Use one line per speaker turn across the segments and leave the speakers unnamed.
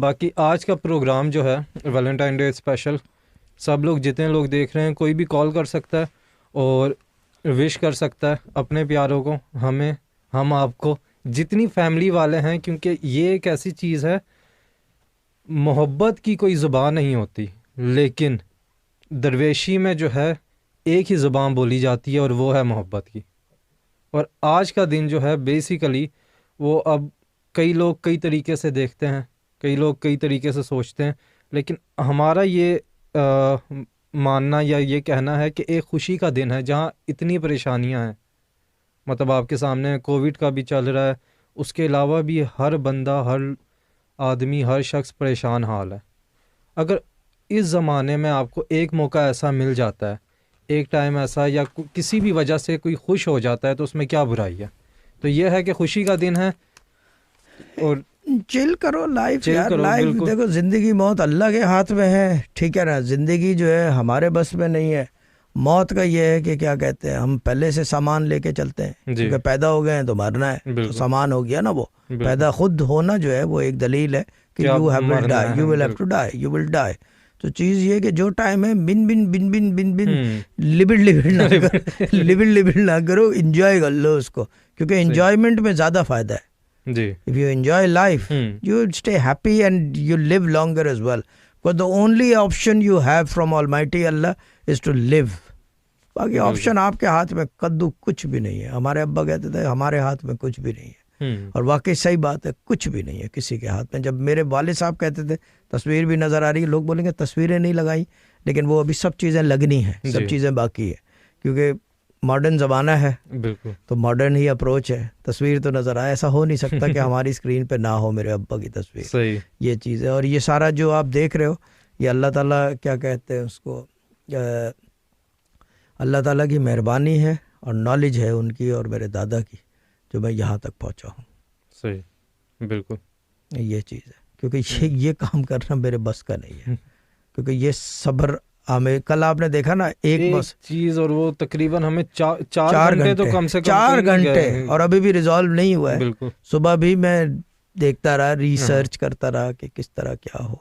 باقی آج کا پروگرام جو ہے ویلنٹائن ڈے اسپیشل، سب لوگ جتنے لوگ دیکھ رہے ہیں، کوئی بھی کال کر سکتا ہے اور وش کر سکتا ہے اپنے پیاروں کو، ہمیں، ہم آپ کو، جتنی فیملی والے ہیں، کیونکہ یہ ایک ایسی چیز ہے، محبت کی کوئی زبان نہیں ہوتی، لیکن درویشی میں جو ہے ایک ہی زبان بولی جاتی ہے اور وہ ہے محبت کی. اور آج کا دن جو ہے بیسیکلی وہ اب کئی لوگ کئی طریقے سے دیکھتے ہیں، کئی لوگ کئی طریقے سے سوچتے ہیں، لیکن ہمارا یہ ماننا یا یہ کہنا ہے کہ ایک خوشی کا دن ہے جہاں اتنی پریشانیاں ہیں. مطلب آپ کے سامنے کووڈ کا بھی چل رہا ہے، اس کے علاوہ بھی ہر بندہ، ہر آدمی، ہر شخص پریشان حال ہے. اگر اس زمانے میں آپ کو ایک موقع ایسا مل جاتا ہے، ایک ٹائم ایسا، یا کسی بھی وجہ سے کوئی خوش ہو جاتا ہے، تو اس میں کیا برائی ہے؟ تو یہ ہے کہ خوشی کا دن ہے اور
چل کرو لائف
چل
یار.
کرو،
لائف
بالکل.
دیکھو، زندگی موت اللہ کے ہاتھ میں ہے، ٹھیک ہے نا. زندگی جو ہے ہمارے بس میں نہیں ہے. موت کا یہ ہے کہ کیا کہتے ہیں، ہم پہلے سے سامان لے کے چلتے ہیں،
جی
کیونکہ پیدا ہو گئے ہیں تو مرنا ہے، تو
بالکل
سامان ہو گیا نا. وہ
بالکل
پیدا خود ہونا جو ہے وہ ایک دلیل ہے کہ
کیا
یو ہیو ول
مرنا
ڈائی،
ہے،
یو ول ہیو ٹو
بالکل.
ڈائی، یو ول ڈائی. تو چیز یہ کہ جو ٹائم ہے بن بن بن بن بن بن لبڑ لبڑ نہ کرو، انجوائے کر لو اس کو، کیونکہ انجوائمنٹ میں زیادہ فائدہ ہے.
جی.
If you enjoy life, you will stay happy and you live longer as well. But the only option you have from Almighty Allah is to live. باقی آپشن آپ کے ہاتھ میں کدو کچھ بھی نہیں ہے. ہمارے ابا کہتے تھے ہمارے ہاتھ میں کچھ بھی نہیں ہے، اور واقعی صحیح بات ہے، کچھ بھی نہیں ہے کسی کے ہاتھ میں. جب میرے والد صاحب کہتے تھے تصویر بھی نظر آ رہی ہے، لوگ بولیں گے تصویریں نہیں لگائی، لیکن وہ ابھی سب چیزیں لگنی ہیں، سب چیزیں باقی ہے، کیونکہ ماڈرن زمانہ ہے،
بالکل.
تو ماڈرن ہی اپروچ ہے. تصویر تو نظر آئے، ایسا ہو نہیں سکتا کہ ہماری اسکرین پہ نہ ہو میرے ابا کی تصویر.
صحیح.
یہ چیز ہے. اور یہ سارا جو آپ دیکھ رہے ہو، یہ اللہ تعالیٰ کیا کہتے ہیں اس کو، اللہ تعالیٰ کی مہربانی ہے اور نالج ہے ان کی اور میرے دادا کی، جو میں یہاں تک پہنچا ہوں.
صحیح. بالکل.
یہ چیز ہے، کیونکہ یہ کام کرنا میرے بس کا نہیں ہے، کیونکہ یہ صبر ہمیں، کل آپ نے دیکھا نا ایک
چیز، اور وہ تقریباً ہمیں 4 گھنٹے تو کم سے کم
4 گھنٹے، اور ابھی بھی ریزالو نہیں ہوا ہے.
بالکل.
صبح بھی میں دیکھتا رہا، ریسرچ کرتا رہا کہ کس طرح کیا ہو.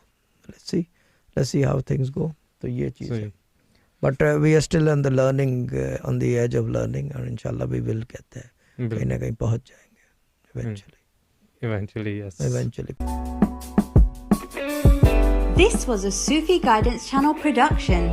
Let's see how things go. تو یہ چیز ہے. But we are still on the learning, on the edge of learning, اور انشاءاللہ بھی ول کہتے ہیں کہیں نہ کہیں پہنچ جائیں گے
eventually. Yes.
Eventually.
This was a Sufi Guidance Channel production.